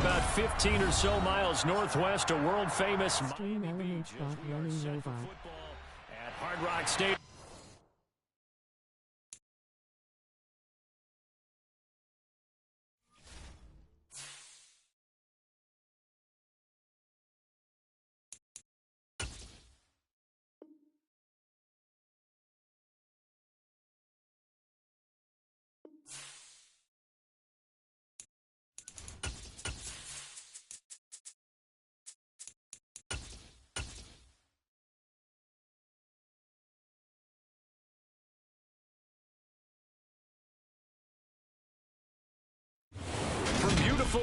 about 15 or so miles northwest of world-famous Miami Beach. At Hard Rock Stadium.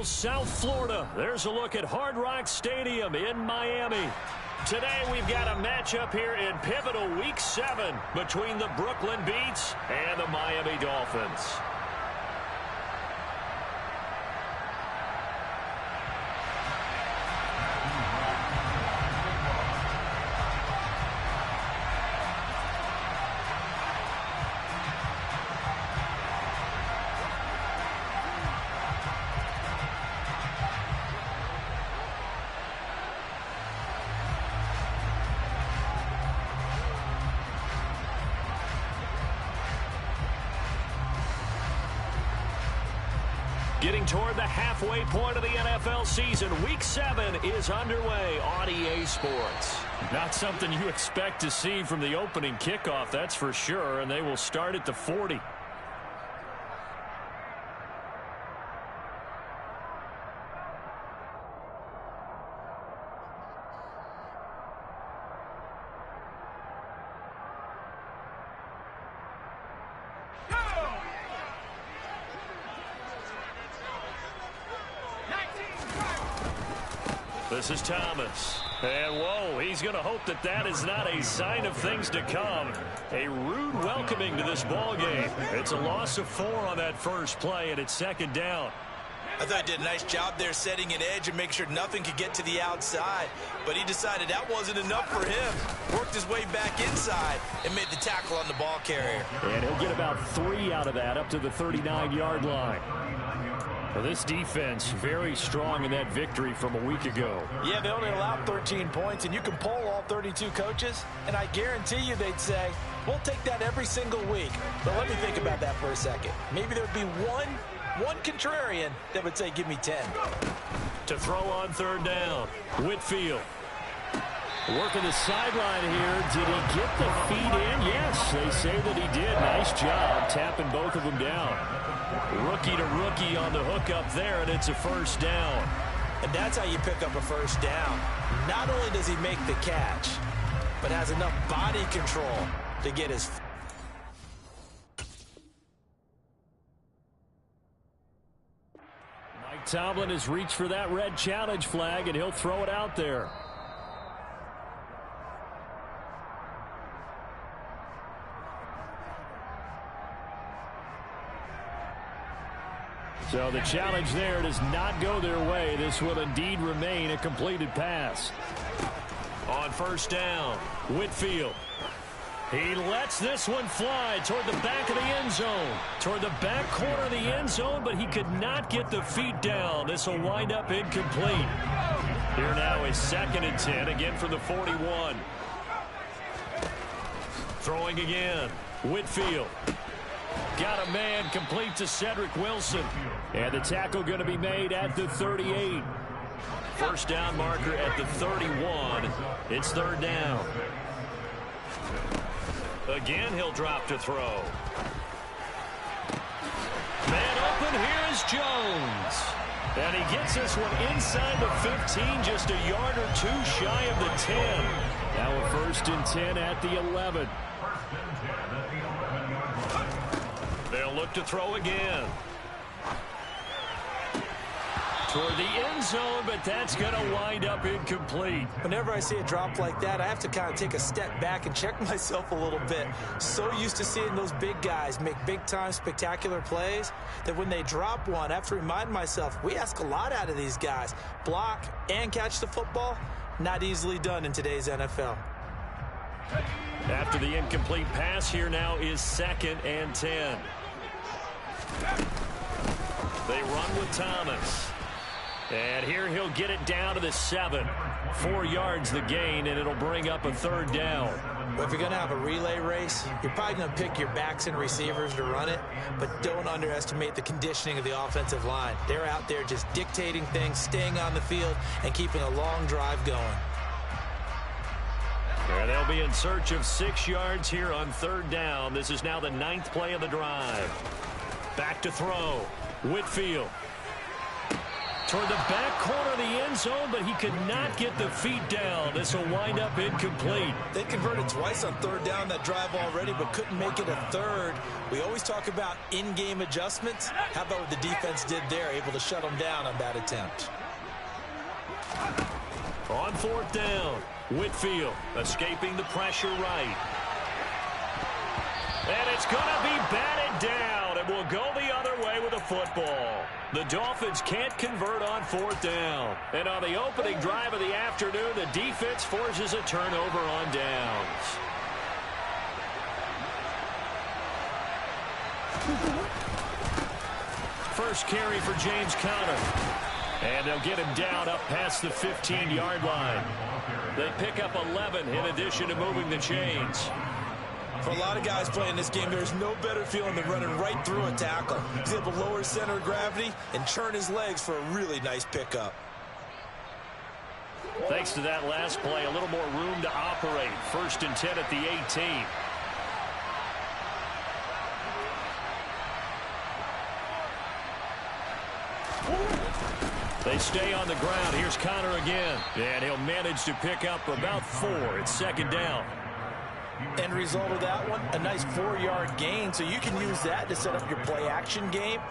South Florida. There's a look at Hard Rock Stadium in Miami. Today we've got a matchup here in pivotal Week 7 between the Brooklyn Beats and the Miami Dolphins. Getting toward the halfway point of the NFL season, Week 7 is underway on EA Sports. Not something you expect to see from the opening kickoff, that's for sure, and they will start at the 40. This is Thomas. And, whoa, he's going to hope that that is not a sign of things to come. A rude welcoming to this ball game. It's a loss of 4 on that first play, and it's second down. I thought he did a nice job there setting an edge and make sure nothing could get to the outside. But he decided that wasn't enough for him. Worked his way back inside and made the tackle on the ball carrier. And he'll get about 3 out of that up to the 39-yard line. Well, this defense very strong in that victory from a week ago. Yeah, they only allowed 13 points, and you can poll all 32 coaches, and I guarantee you they'd say, we'll take that every single week. But let me think about that for a second. Maybe there'd be one contrarian that would say, give me 10. To throw on third down, Whitfield. Working the sideline here. Did he get the feet in? Yes, they say that he did. Nice job tapping both of them down. Rookie to rookie on the hook up there, and it's a first down. And that's how you pick up a first down. Not only does he make the catch, but has enough body control to get his... Mike Tomlin has reached for that red challenge flag, and he'll throw it out there. So the challenge there does not go their way. This will indeed remain a completed pass. On first down, Whitfield. He lets this one fly toward the back of the end zone. Toward the back corner of the end zone, but he could not get the feet down. This will wind up incomplete. Here now is 2nd and 10, again from the 41. Throwing again, Whitfield. Got a man complete to Cedric Wilson. And the tackle going to be made at the 38. First down marker at the 31. It's third down. Again, he'll drop to throw. Man open, here's Jones. And he gets this one inside the 15, just a yard or 2 shy of the 10. Now a 1st and 10 at the 11. They'll look to throw again. Toward the end zone, but that's going to wind up incomplete. Whenever I see a drop like that, I have to kind of take a step back and check myself a little bit. So used to seeing those big guys make big-time spectacular plays that when they drop one, I have to remind myself, we ask a lot out of these guys. Block and catch the football, not easily done in today's NFL. After the incomplete pass, here now is 2nd and 10. They run with Thomas. And here he'll get it down to the 7. 4 yards the gain, and it'll bring up a 3rd down. Well, if you're going to have a relay race, you're probably going to pick your backs and receivers to run it, but don't underestimate the conditioning of the offensive line. They're out there just dictating things, staying on the field, and keeping a long drive going. And they'll be in search of 6 yards here on 3rd down. This is now the 9th play of the drive. Back to throw. Whitfield. Toward the back corner of the end zone, but he could not get the feet down. This will wind up incomplete. They converted twice on 3rd down that drive already, but couldn't make it a 3rd. We always talk about in-game adjustments. How about what the defense did there, able to shut them down on that attempt? On 4th down, Whitfield escaping the pressure right. And it's going to be batted down, and will go the other way with the football. The Dolphins can't convert on 4th down. And on the opening drive of the afternoon, the defense forces a turnover on downs. First carry for James Conner. And they'll get him down up past the 15-yard line. They pick up 11 in addition to moving the chains. For a lot of guys playing this game, there's no better feeling than running right through a tackle. He's able to lower his center of gravity and churn his legs for a really nice pickup. Thanks to that last play, a little more room to operate. 1st and 10 at the 18. They stay on the ground. Here's Conner again. And he'll manage to pick up about 4. It's 2nd down. End result of that one, a nice 4-yard gain, so you can use that to set up your play-action game,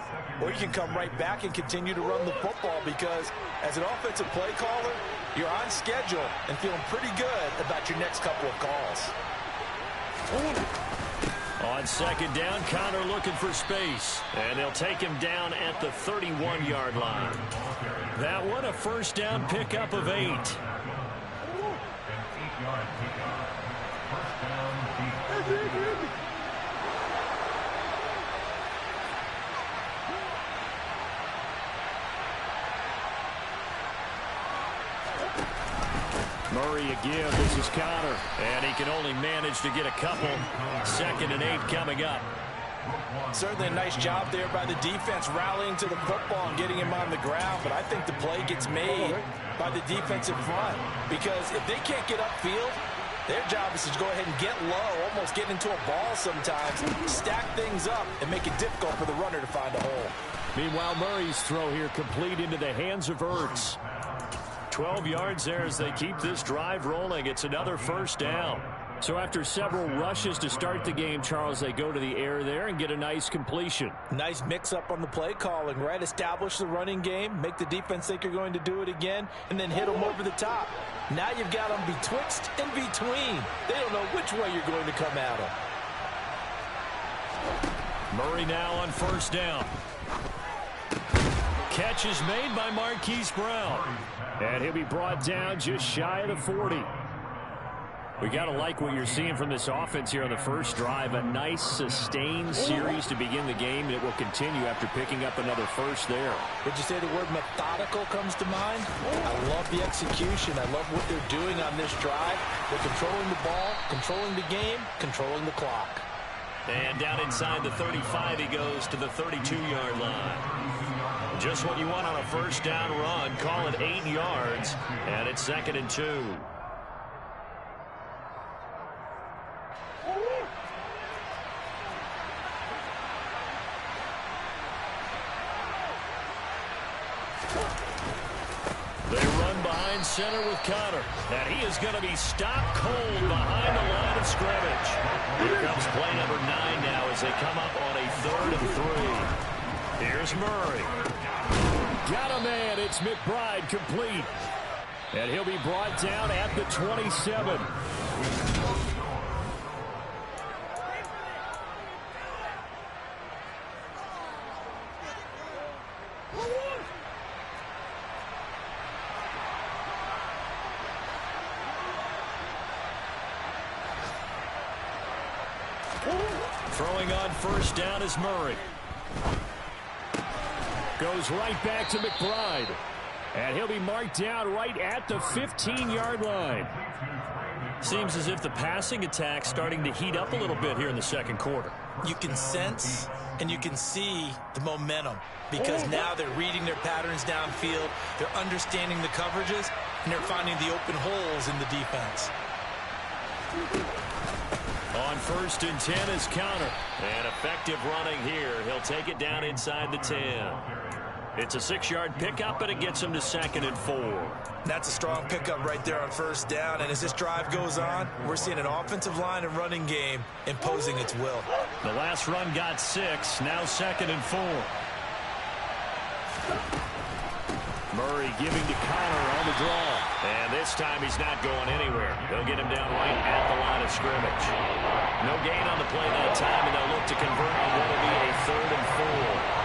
or you can come right back and continue to run the football because as an offensive play caller, you're on schedule and feeling pretty good about your next couple of calls. On 2nd down, Conner looking for space, and they'll take him down at the 31-yard line. That one, a 1st down pickup of 8. Murray again. This is Conner. And he can only manage to get a couple. 2nd and 8 coming up. Certainly a nice job there by the defense rallying to the football and getting him on the ground. But I think the play gets made by the defensive front because if they can't get upfield, their job is to go ahead and get low, almost get into a ball sometimes, stack things up, and make it difficult for the runner to find a hole. Meanwhile, Murray's throw here complete into the hands of Ertz. 12 yards there as they keep this drive rolling. It's another 1st down. So after several rushes to start the game, Charles, they go to the air there and get a nice completion. Nice mix-up on the play calling, right? Establish the running game, make the defense think you're going to do it again, and then hit them over the top. Now you've got them betwixt and between. They don't know which way you're going to come at them. Murray now on 1st down. Catch is made by Marquise Brown. And he'll be brought down just shy of the 40. We got to like what you're seeing from this offense here on the first drive. A nice sustained series to begin the game, and it will continue after picking up another 1st there. Did you say the word methodical comes to mind? I love the execution. I love what they're doing on this drive. They're controlling the ball, controlling the game, controlling the clock. And down inside the 35, he goes to the 32-yard line. Just what you want on a 1st down run. Call it 8 yards, and it's 2nd and 2. They run behind center with Conner, and he is going to be stopped cold behind the line of scrimmage. Here comes play number 9 now as they come up on a 3rd and 3. Here's Murray. Got a man. It's McBride complete. And he'll be brought down at the 27. Throwing on 1st down is Murray. Goes right back to McBride. And he'll be marked down right at the 15-yard line. Seems as if the passing attack's starting to heat up a little bit here in the second quarter. You can sense and you can see the momentum because now they're reading their patterns downfield, they're understanding the coverages, and they're finding the open holes in the defense. On 1st and 10 is counter. And effective running here. He'll take it down inside the 10. It's a 6-yard pickup, and it gets him to 2nd and 4. That's a strong pickup right there on 1st down. And as this drive goes on, we're seeing an offensive line and running game imposing its will. The last run got 6. Now 2nd and 4. Murray giving to Connor on the draw. And this time he's not going anywhere. They'll get him down right at the line of scrimmage. No gain on the play that time, and they'll look to convert on what will be a 3rd and 4.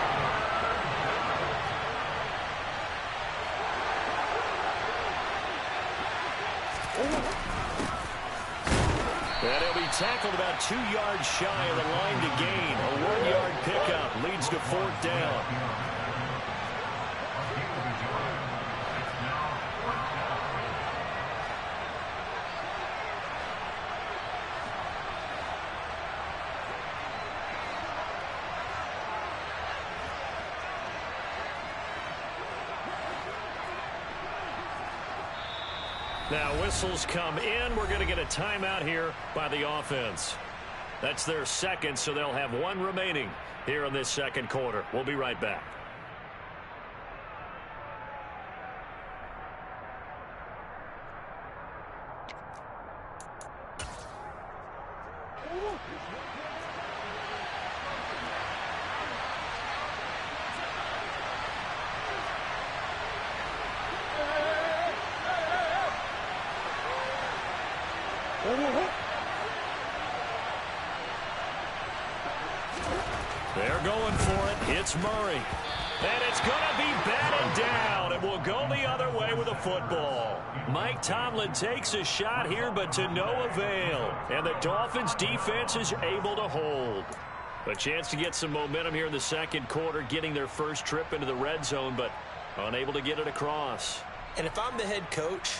And he'll be tackled about 2 yards shy of the line to gain. A 1-yard pickup leads to 4th down. Now whistles come in. We're going to get a timeout here by the offense. That's their 2nd, so they'll have 1 remaining here in this second quarter. We'll be right back. They're going for it. It's Murray. And it's going to be batted down. It will go the other way with a football. Mike Tomlin takes a shot here, but to no avail. And the Dolphins defense is able to hold. A chance to get some momentum here in the second quarter, getting their first trip into the red zone, but unable to get it across. And if I'm the head coach,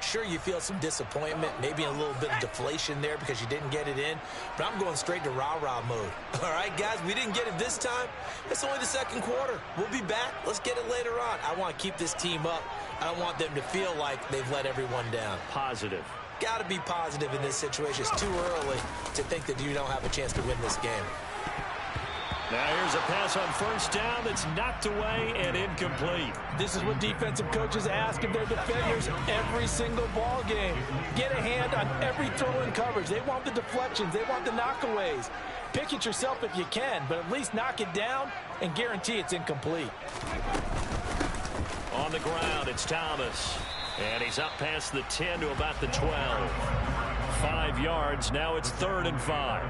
sure, you feel some disappointment, maybe a little bit of deflation there because you didn't get it in, but I'm going straight to rah-rah mode. All right, guys, we didn't get it this time. It's only the second quarter. We'll be back. Let's get it later on. I want to keep this team up. I don't want them to feel like they've let everyone down. Positive. Got to be positive in this situation. It's too early to think that you don't have a chance to win this game. Now here's a pass on 1st down that's knocked away and incomplete. This is what defensive coaches ask of their defenders every single ball game. Get a hand on every throw-in coverage. They want the deflections. They want the knockaways. Pick it yourself if you can, but at least knock it down and guarantee it's incomplete. On the ground, it's Thomas. And he's up past the 10 to about the 12. 5 yards. Now it's 3rd and 5.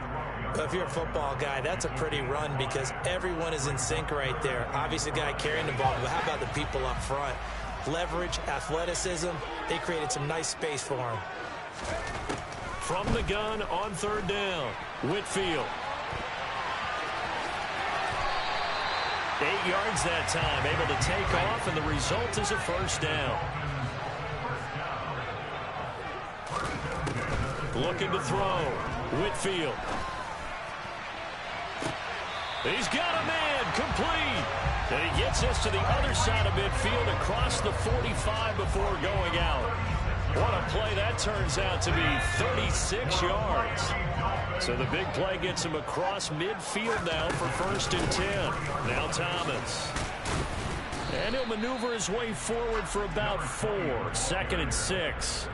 If you're a football guy, that's a pretty run because everyone is in sync right there. Obviously, the guy carrying the ball, but how about the people up front? Leverage, athleticism, they created some nice space for him. From the gun on 3rd down, Whitfield. 8 yards that time, able to take off, and the result is a 1st down. Looking to throw, Whitfield. He's got a man, complete. And he gets us to the other side of midfield across the 45 before going out. What a play that turns out to be, 36 yards. So the big play gets him across midfield now for 1st and 10. Now Thomas. And he'll maneuver his way forward for about 4. 2nd and 6.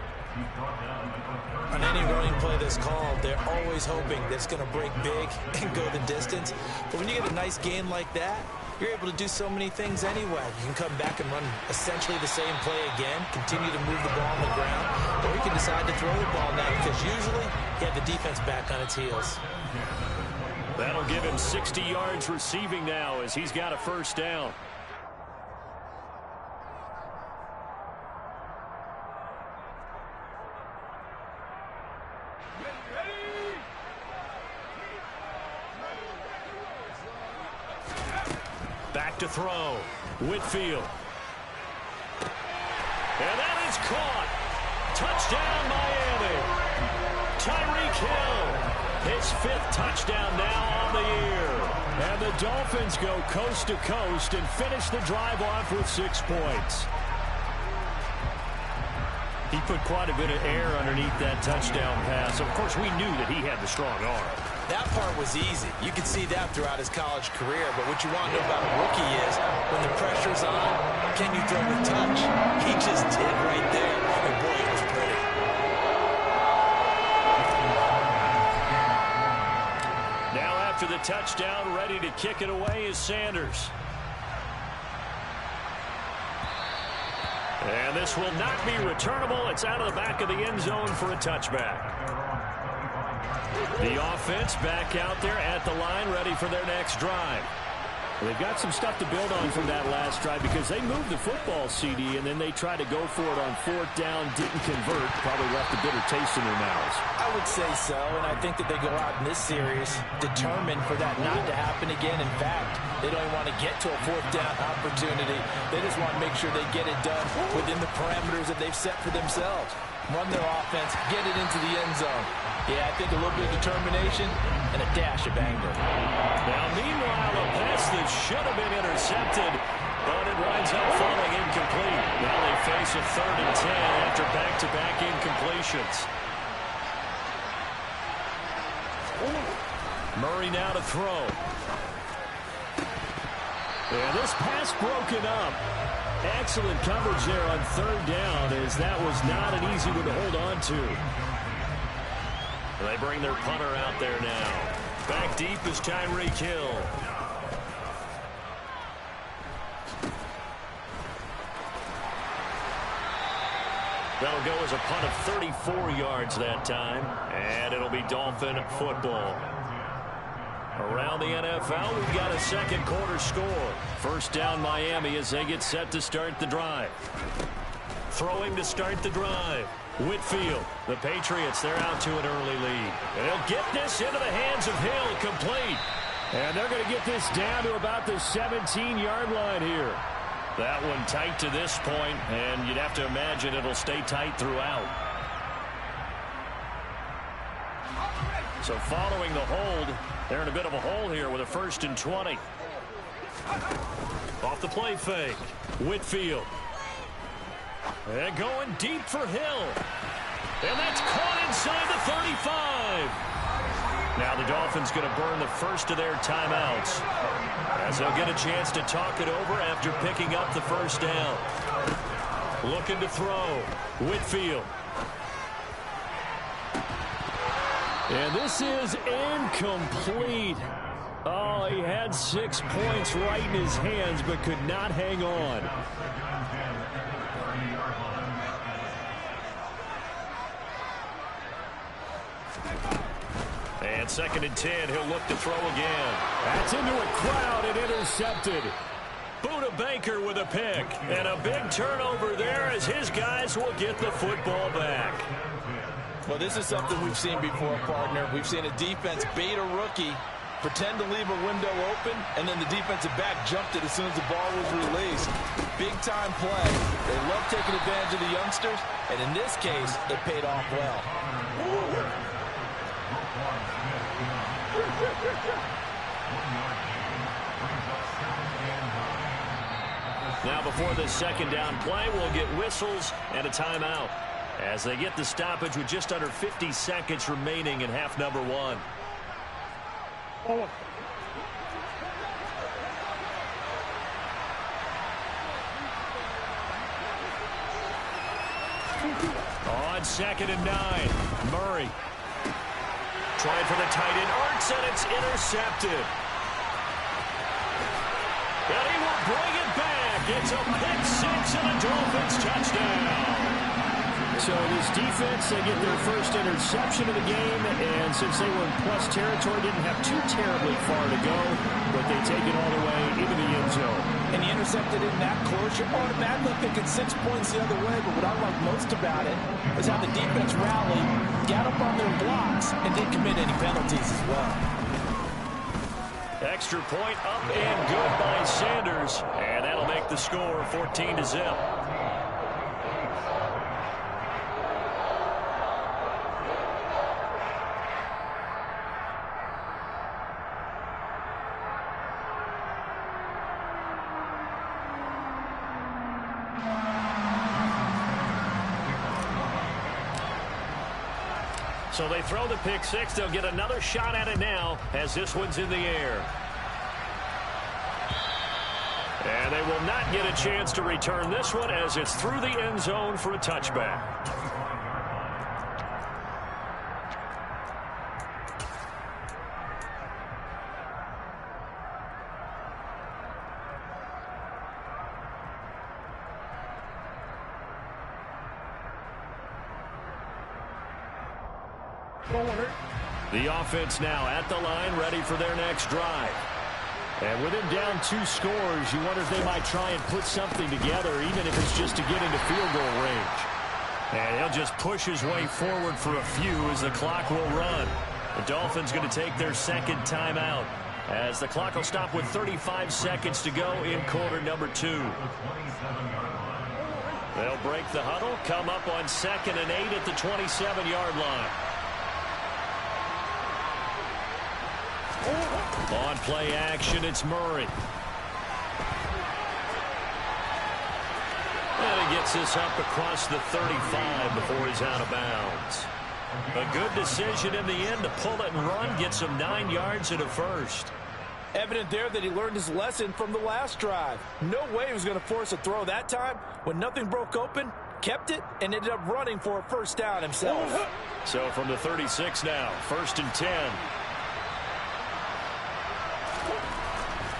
On any running play that's called, they're always hoping that it's going to break big and go the distance. But when you get a nice gain like that, you're able to do so many things anyway. You can come back and run essentially the same play again, continue to move the ball on the ground, or you can decide to throw the ball now because usually you have the defense back on its heels. That'll give him 60 yards receiving now as he's got a 1st down. Back to throw. Whitfield. And that is caught. Touchdown, Miami. Tyreek Hill, his 5th touchdown now on the year. And the Dolphins go coast to coast and finish the drive off with 6 points. He put quite a bit of air underneath that touchdown pass. Of course, we knew that he had the strong arm. That part was easy. You could see that throughout his college career. But what you want to know about a rookie is when the pressure's on, can you throw with touch? He just did right there. And boy, it was pretty. Now after the touchdown, ready to kick it away is Sanders. And this will not be returnable. It's out of the back of the end zone for a touchback. The offense back out there at the line, ready for their next drive. Well, they've got some stuff to build on from that last drive because they moved the football, CD, and then they tried to go for it on 4th down, didn't convert, probably left a bitter taste in their mouths. I would say so, and I think that they go out in this series determined for that not to happen again. In fact, they don't even want to get to a 4th down opportunity. They just want to make sure they get it done within the parameters that they've set for themselves. Run their offense, get it into the end zone. Yeah, I think a little bit of determination and a dash of anger. Now, meanwhile, a pass that should have been intercepted, but it winds up falling incomplete. Now they face a 3rd and 10 after back-to-back incompletions. Murray now to throw. And this pass broken up. Excellent coverage there on 3rd down, as that was not an easy one to hold on to. They bring their punter out there now. Back deep is Tyreek Hill. That'll go as a punt of 34 yards that time, and it'll be Dolphin football. Around the NFL, we've got a 2nd quarter score. 1st down Miami as they get set to start the drive. Throwing to start the drive. Whitfield, the Patriots, they're out to an early lead. And they'll get this into the hands of Hill, complete. And they're going to get this down to about the 17-yard line here. That one tight to this point, and you'd have to imagine it'll stay tight throughout. So following the hold, they're in a bit of a hole here with a 1st and 20. Off the play fake, Whitfield. And going deep for Hill. And that's caught inside the 35. Now the Dolphins going to burn the first of their timeouts, as they'll get a chance to talk it over after picking up the 1st down. Looking to throw. Whitfield. And this is incomplete. Oh, he had 6 points right in his hands, but could not hang on. And 2nd and 10, he'll look to throw again. That's into a crowd and intercepted. Buda Baker with a pick. And a big turnover there as his guys will get the football back. Well, this is something we've seen before, partner. We've seen a defense bait a rookie, pretend to leave a window open, and then the defensive back jumped it as soon as the ball was released. Big-time play. They love taking advantage of the youngsters, and in this case, it paid off well. Now before the 2nd down play, we'll get whistles and a timeout as they get the stoppage with just under 50 seconds remaining in half number 1. On 2nd and 9, Murray. Trying for the tight end, Ertz, and it's intercepted. And he will bring it back. It's a pick 6 and a Dolphins touchdown. So this defense, they get their first interception of the game, and since they were in plus territory, didn't have too terribly far to go, but they take it all the way into the end zone. And you intercepted in that close, you're automatically thinking 6 points the other way, but what I like most about it is how the defense rallied, got up on their blocks, and didn't commit any penalties as well. Extra point up and good by Sanders, and that'll make the score 14-0. So they throw the pick six. They'll get another shot at it now as this one's in the air. And they will not get a chance to return this one as it's through the end zone for a touchback. The offense now at the line, ready for their next drive. And with him down 2 scores, you wonder if they might try and put something together, even if it's just to get into field goal range. And he'll just push his way forward for a few as the clock will run. The Dolphins going to take their second timeout as the clock will stop with 35 seconds to go in quarter number 2. They'll break the huddle, come up on 2nd and 8 at the 27-yard line. On play action, it's Murray. And he gets this up across the 35 before he's out of bounds. A good decision in the end to pull it and run, get some 9 yards and a first. Evident there that he learned his lesson from the last drive. No way he was going to force a throw that time. When nothing broke open, kept it, and ended up running for a first down himself. So from the 36 now, 1st and 10.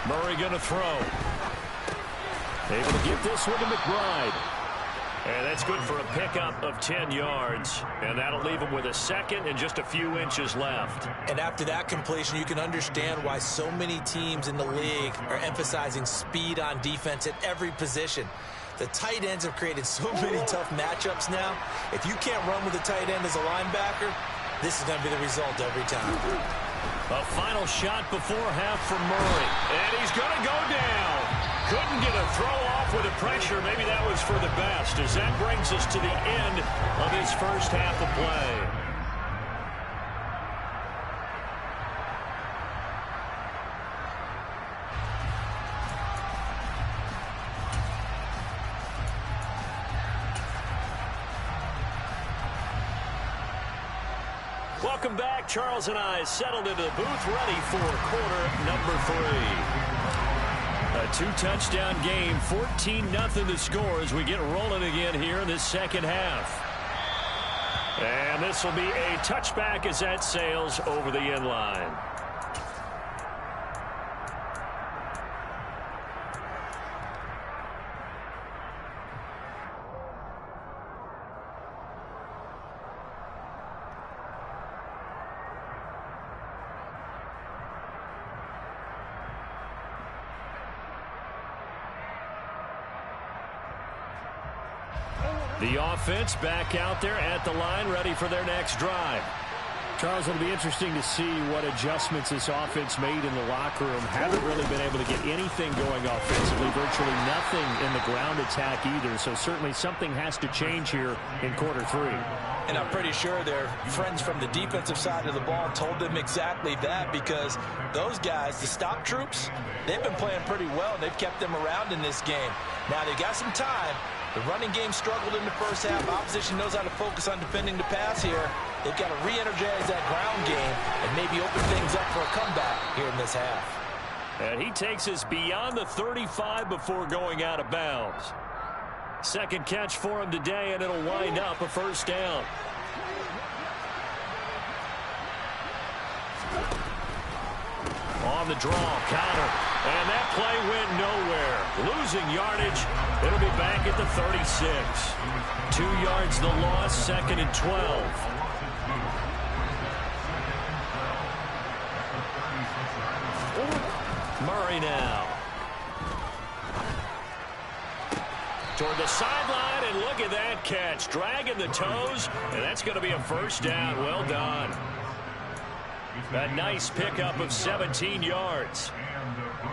Murray going to throw. Able to get this one to McBride. And that's good for a pickup of 10 yards. And that'll leave him with a second and just a few inches left. And after that completion, you can understand why so many teams in the league are emphasizing speed on defense at every position. The tight ends have created so many tough matchups now. If you can't run with a tight end as a linebacker, this is going to be the result every time. A final shot before half from Murray. And he's going to go down. Couldn't get a throw off with the pressure. Maybe that was for the best, as that brings us to the end of his first half of play. Welcome back. Charles and I settled into the booth, ready for quarter number 3. A 2-touchdown game, 14-0 the score as we get rolling again here in this second half. And this will be a touchback as that sails over the end line. The offense back out there at the line, ready for their next drive. Charles, it'll be interesting to see what adjustments this offense made in the locker room. Haven't really been able to get anything going offensively, virtually nothing in the ground attack either. So certainly something has to change here in quarter 3. And I'm pretty sure their friends from the defensive side of the ball told them exactly that, because those guys, the stop troops, they've been playing pretty well. They've kept them around in this game. Now they got some time. The running game struggled in the first half. Opposition knows how to focus on defending the pass here. They've got to re-energize that ground game and maybe open things up for a comeback here in this half. And he takes us beyond the 35 before going out of bounds. Second catch for him today, and it'll wind up a first down. On the draw, counter, and that play went nowhere. Losing yardage, it'll be back at the 36. 2 yards the loss, 2nd and 12. Murray now. Toward the sideline, and look at that catch. Dragging the toes, and that's going to be a first down. Well done. A nice pickup of 17 yards.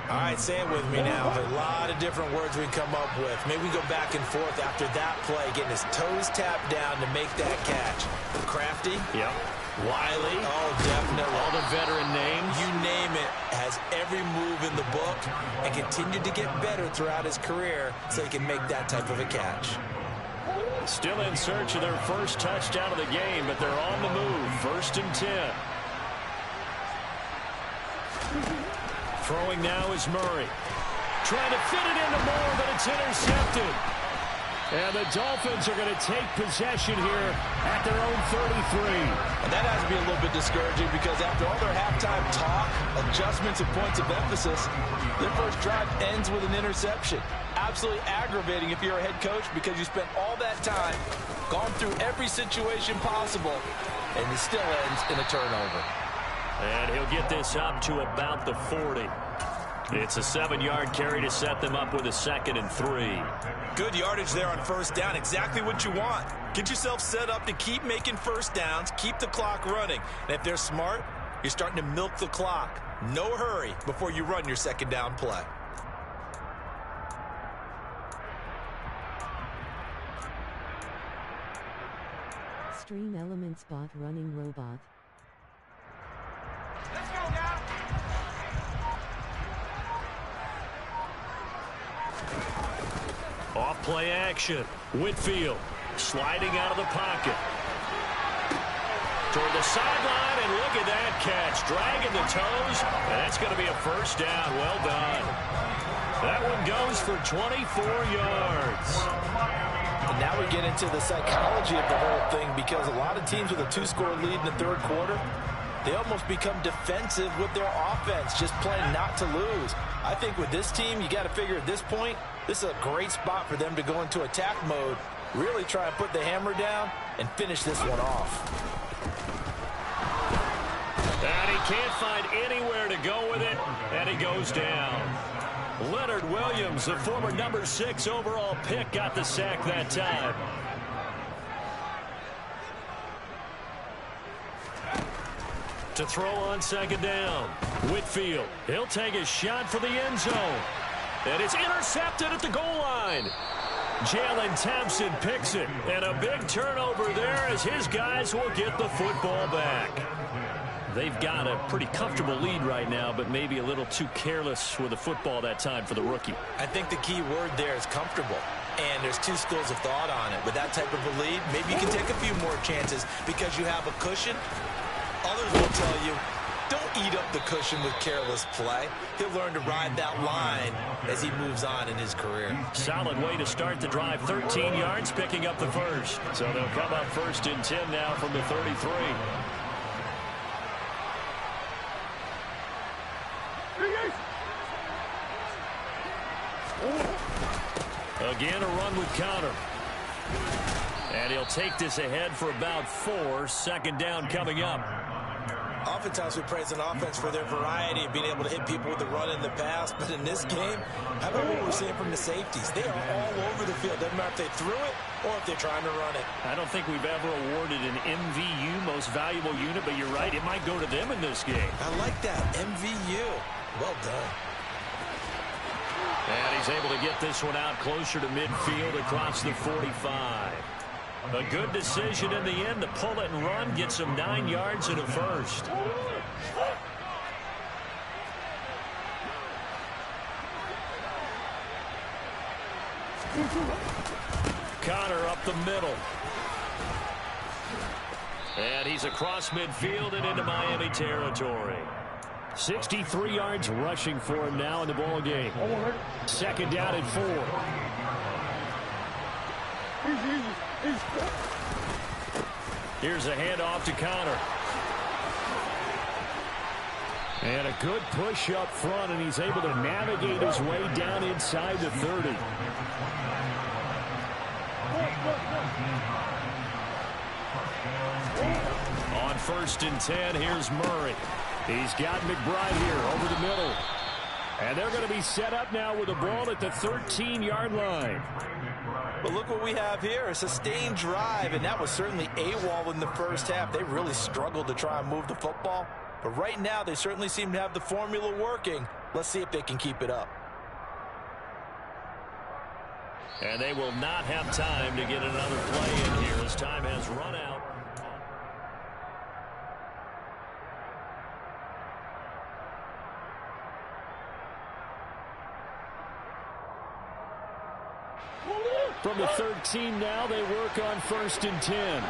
All right, say it with me now. A lot of different words we come up with. Maybe we go back and forth after that play, getting his toes tapped down to make that catch. Crafty. Yep. Wiley. Oh, definitely. All the veteran names. You name it. Has every move in the book and continued to get better throughout his career so he can make that type of a catch. Still in search of their first touchdown of the game, but they're on the move. 1st and 10. Throwing now is Murray. Trying to fit it into Moore, but it's intercepted. And the Dolphins are going to take possession here at their own 33. And that has to be a little bit discouraging because after all their halftime talk, adjustments, and points of emphasis, their first drive ends with an interception. Absolutely aggravating if you're a head coach because you spent all that time, gone through every situation possible, and it still ends in a turnover. And he'll get this up to about the 40. It's a 7-yard carry to set them up with a 2nd and 3. Good yardage there on 1st down. Exactly what you want. Get yourself set up to keep making 1st downs, keep the clock running. And if they're smart, you're starting to milk the clock. No hurry before you run your 2nd down play. Stream Elements Bot Running Robot. Let's go now. Off play action. Whitfield sliding out of the pocket. Toward the sideline, and look at that catch. Dragging the toes, and that's going to be a 1st down. Well done. That one goes for 24 yards. And now we get into the psychology of the whole thing because a lot of teams with a 2-score lead in the 3rd quarter, they almost become defensive with their offense, just playing not to lose. I think with this team, you got to figure at this point, this is a great spot for them to go into attack mode, really try and put the hammer down and finish this one off. And he can't find anywhere to go with it, and he goes down. Leonard Williams, the former number 6 overall pick, got the sack that time. To throw on 2nd down. Whitfield, he'll take a shot for the end zone. And it's intercepted at the goal line. Jalen Thompson picks it. And a big turnover there as his guys will get the football back. They've got a pretty comfortable lead right now, but maybe a little too careless with the football that time for the rookie. I think the key word there is comfortable. And there's 2 schools of thought on it. With that type of a lead, maybe you can take a few more chances because you have a cushion. Others will tell you, don't eat up the cushion with careless play. He'll learn to ride that line as he moves on in his career. Solid way to start the drive. 13 yards, picking up the 1st. So they'll come up 1st and 10 now from the 33. Again, a run with Connor. And he'll take this ahead for about 4. 2nd down coming up. Oftentimes we praise an offense for their variety of being able to hit people with the run in the pass. But in this game, how about what we're seeing from the safeties? They are all over the field. Doesn't matter if they threw it or if they're trying to run it. I don't think we've ever awarded an MVU, most valuable unit, but you're right, it might go to them in this game. I like that. MVU. Well done. And he's able to get this one out closer to midfield across the 45. A good decision in the end to pull it and run, get some 9 yards and a 1st. Connor up the middle. And he's across midfield and into Miami territory. 63 yards rushing for him now in the ball game. 2nd down and 4. Here's a handoff to Connor. And a good push up front, and he's able to navigate his way down inside the 30. On 1st and 10, here's Murray. He's got McBride here over the middle. And they're going to be set up now with the ball at the 13-yard line. But look what we have here, a sustained drive, and that was certainly AWOL in the 1st half. They really struggled to try and move the football. But right now, they certainly seem to have the formula working. Let's see if they can keep it up. And they will not have time to get another play in here as time has run out. From the 13 now, they work on 1st and 10.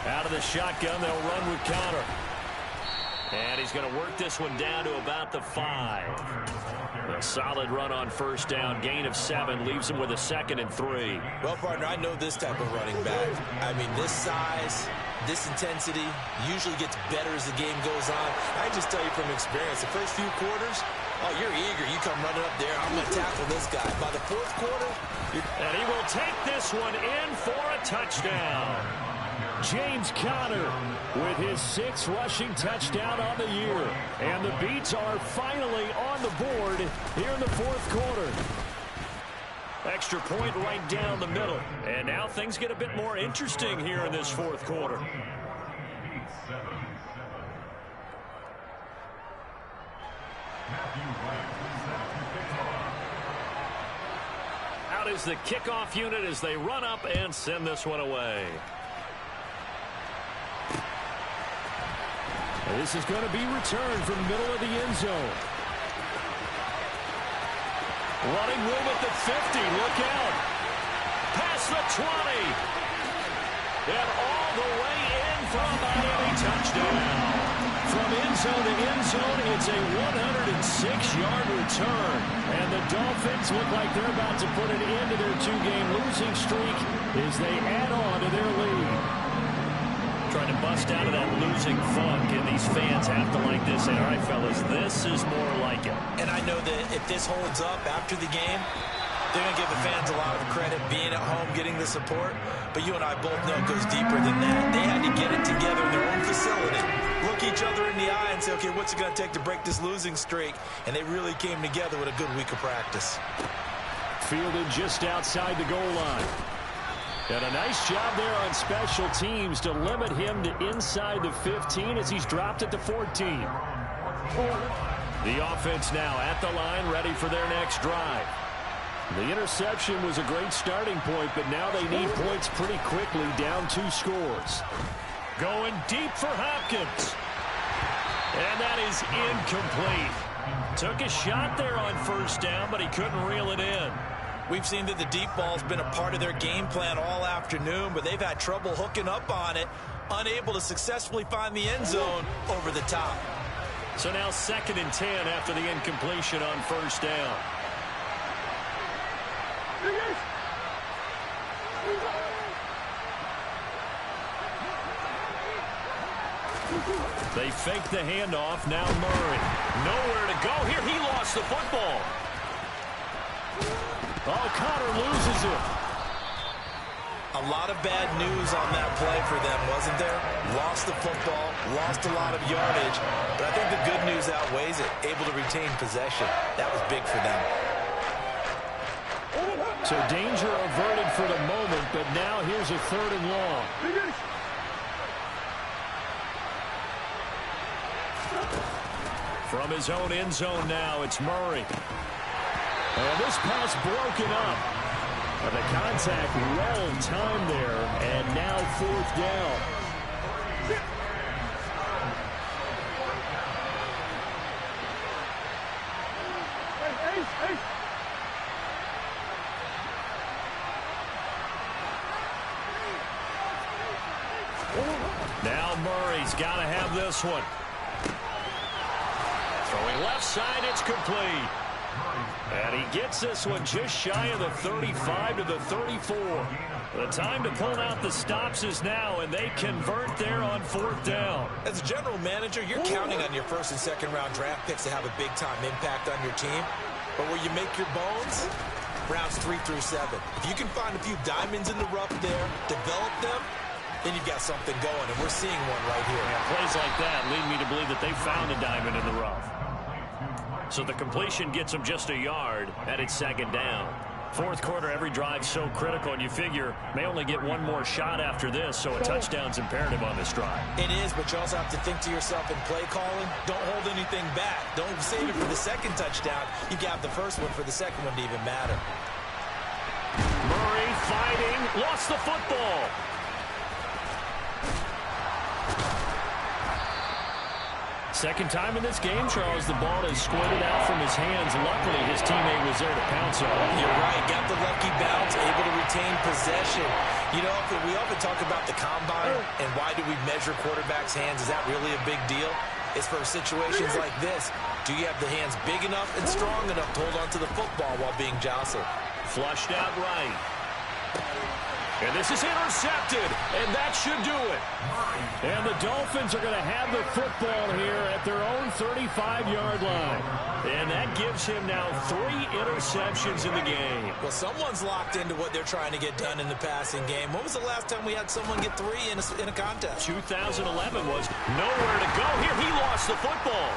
Out of the shotgun, they'll run with counter. And he's going to work this one down to about the 5. A solid run on 1st down. Gain of 7 leaves him with a 2nd and 3. Well, partner, I know this type of running back. I mean, this size, this intensity usually gets better as the game goes on. I just tell you from experience, the first few quarters, oh, you're eager. You come running up there. I'm going to tackle this guy. By the 4th quarter, and he will take this one in for a touchdown. James Conner with his 6th rushing touchdown on the year. And the Beats are finally on the board here in the 4th quarter. Extra point right down the middle. And now things get a bit more interesting here in this 4th quarter. Out is the kickoff unit as they run up and send this one away. This is going to be returned from the middle of the end zone. Running room at the 50. Look out. Past the 20. And all the way in for a Miami touchdown. From end zone to end zone, it's a 106-yard return. And the Dolphins look like they're about to put an end to their 2-game losing streak as they add on to their lead. Trying to bust out of that losing funk, and these fans have to like this. All right, fellas, this is more like it. And I know that if this holds up after the game, they're going to give the fans a lot of credit being at home, getting the support. But you and I both know it goes deeper than that. They had to get it together in their own facility, look each other in the eye and say, okay, what's it going to take to break this losing streak? And they really came together with a good week of practice. Fielded just outside the goal line. And a nice job there on special teams to limit him to inside the 15 as he's dropped at the 14. The offense now at the line, ready for their next drive. The interception was a great starting point, but now they need points pretty quickly, down 2 scores. Going deep for Hopkins. And that is incomplete. Took a shot there on 1st down, but he couldn't reel it in. We've seen that the deep ball's been a part of their game plan all afternoon, but they've had trouble hooking up on it, unable to successfully find the end zone over the top. So now 2nd and 10 after the incompletion on 1st down. They fake the handoff. Now Murray. Nowhere to go here. He lost the football. Oh, Conner loses it. A lot of bad news on that play for them, wasn't there? Lost the football, lost a lot of yardage, but I think the good news outweighs it. Able to retain possession. That was big for them. So danger averted for the moment, but now here's a 3rd and long. From his own end zone now, it's Murray. And this pass broken up. The contact well timed there, and now 4th down. Now Murray's got to have this one. Throwing left side, it's complete. And he gets this one just shy of the 35 to the 34. The time to pull out the stops is now, and they convert there on 4th down. As a general manager, you're counting on your 1st and 2nd round draft picks to have a big-time impact on your team. But where you make your bones, rounds 3 through 7. If you can find a few diamonds in the rough there, develop them, then you've got something going, and we're seeing one right here. Yeah, plays like that lead me to believe that they found a diamond in the rough. So the completion gets them just a yard, and it's 2nd down. 4th quarter, every drive's so critical, and you figure may only get one more shot after this, so a touchdown's imperative on this drive. It is, but you also have to think to yourself in play calling, don't hold anything back. Don't save it for the 2nd touchdown. You got the 1st one for the 2nd one to even matter. Murray fighting, lost the football. Second time in this game, Charles, the ball is squirted out from his hands. Luckily, his teammate was there to pounce on it. You're right. Got the lucky bounce, able to retain possession. You know, we often talk about the combine and why do we measure quarterbacks' hands. Is that really a big deal? It's for situations like this. Do you have the hands big enough and strong enough to hold on to the football while being jostled? Flushed out right. And this is intercepted, and that should do it. And the Dolphins are going to have the football here at their own 35-yard line. And that gives him now 3 interceptions in the game. Well, someone's locked into what they're trying to get done in the passing game. When was the last time we had someone get 3 in a contest? 2011 was nowhere to go. Here, he lost the football.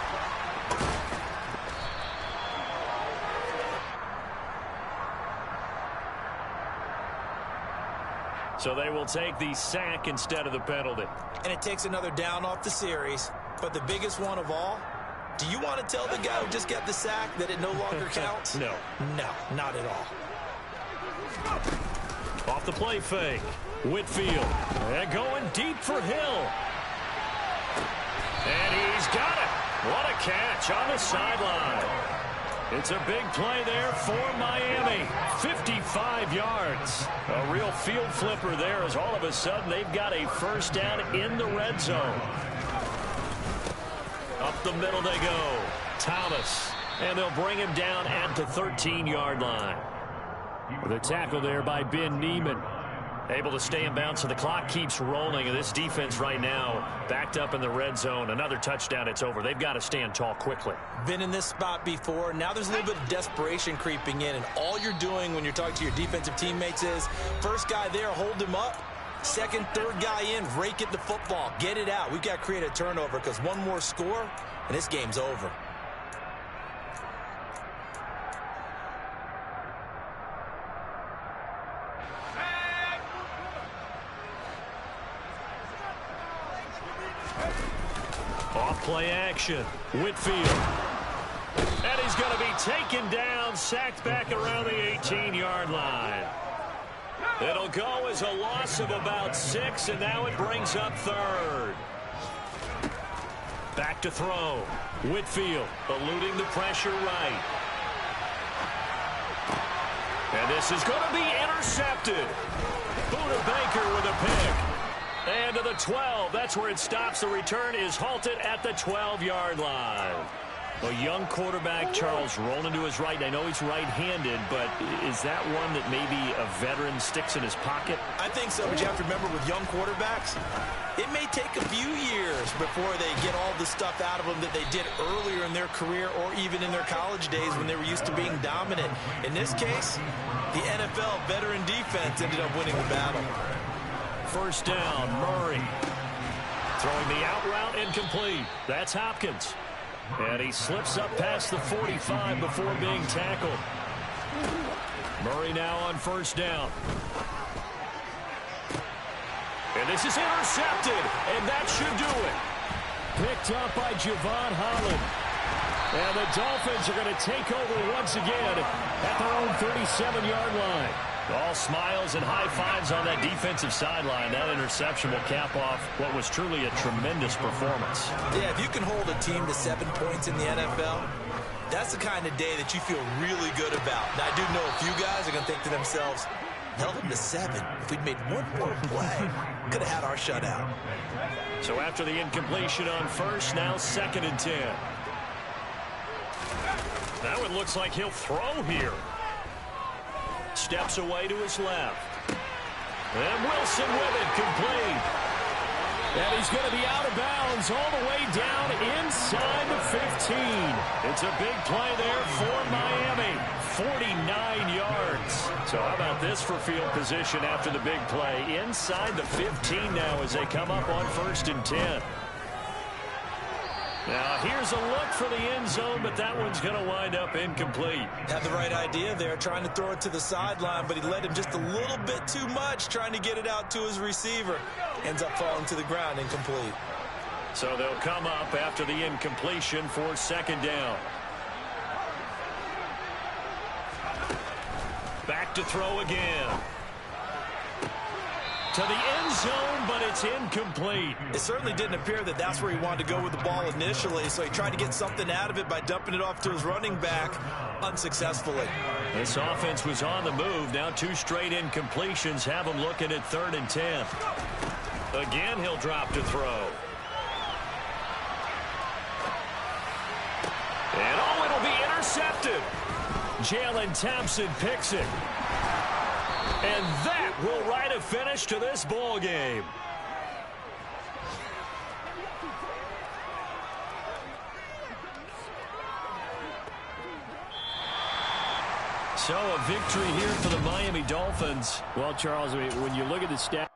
So they will take the sack instead of the penalty. And it takes another down off the series. But the biggest one of all, do you want to tell the guy who just got the sack that it no longer counts? No. No, not at all. Off the play fake. Whitfield. And going deep for Hill. And he's got it. What a catch on the sideline. It's a big play there for Miami. 55 yards. A real field flipper there as all of a sudden they've got a first down in the red zone. Up the middle they go. Thomas. And they'll bring him down at the 13-yard line. The tackle there by Ben Neiman. Able to stay in bounds, so the clock keeps rolling. And this defense right now backed up in the red zone. Another touchdown, it's over. They've got to stand tall quickly. Been in this spot before. Now there's a little bit of desperation creeping in. And all you're doing when you're talking to your defensive teammates is, first guy there, hold him up. Second, third guy in, rake at the football. Get it out. We've got to create a turnover because one more score, and this game's over. Play action. Whitfield. And he's going to be taken down, sacked back around the 18-yard line. It'll go as a loss of about 6, and now it brings up third. Back to throw. Whitfield eluding the pressure right. And this is going to be intercepted. Buda Baker with a pick. And to the 12. That's where it stops. The return is halted at the 12-yard line. A young quarterback, Charles, rolling to his right. I know he's right-handed, but is that one that maybe a veteran sticks in his pocket? I think so, but you have to remember with young quarterbacks, it may take a few years before they get all the stuff out of them that they did earlier in their career or even in their college days when they were used to being dominant. In this case, the NFL veteran defense ended up winning the battle. First down, Murray. Throwing the out route incomplete. That's Hopkins. And he slips up past the 45 before being tackled. Murray now on first down. And this is intercepted, and that should do it. Picked up by Javon Holland. And the Dolphins are going to take over once again at their own 37-yard line. All smiles and high fives on that defensive sideline. That interception will cap off what was truly a tremendous performance. Yeah, if you can hold a team to 7 points in the NFL, that's the kind of day that you feel really good about. Now, I do know a few guys are going to think to themselves, held them to 7. If we'd made one more play, could have had our shutout. So after the incompletion on first, now 2nd and 10. That one looks like he'll throw here. Steps away to his left. And Wilson with it, complete. And he's going to be out of bounds all the way down inside the 15. It's a big play there for Miami. 49 yards. So how about this for field position after the big play? Inside the 15 now as they come up on 1st and 10. Now, here's a look for the end zone, but that one's going to wind up incomplete. Had the right idea there, trying to throw it to the sideline, but he led him just a little bit too much, trying to get it out to his receiver. Ends up falling to the ground, incomplete. So they'll come up after the incompletion for 2nd down. Back to throw again. To the end zone, but it's incomplete. It certainly didn't appear that that's where he wanted to go with the ball initially, so he tried to get something out of it by dumping it off to his running back unsuccessfully. This offense was on the move. Now 2 straight incompletions have him looking at 3rd and 10. Again, he'll drop to throw. And oh, it'll be intercepted. Jalen Thompson picks it. And that will write a finish to this ball game. So a victory here for the Miami Dolphins. Well, Charles, when you look at the stats,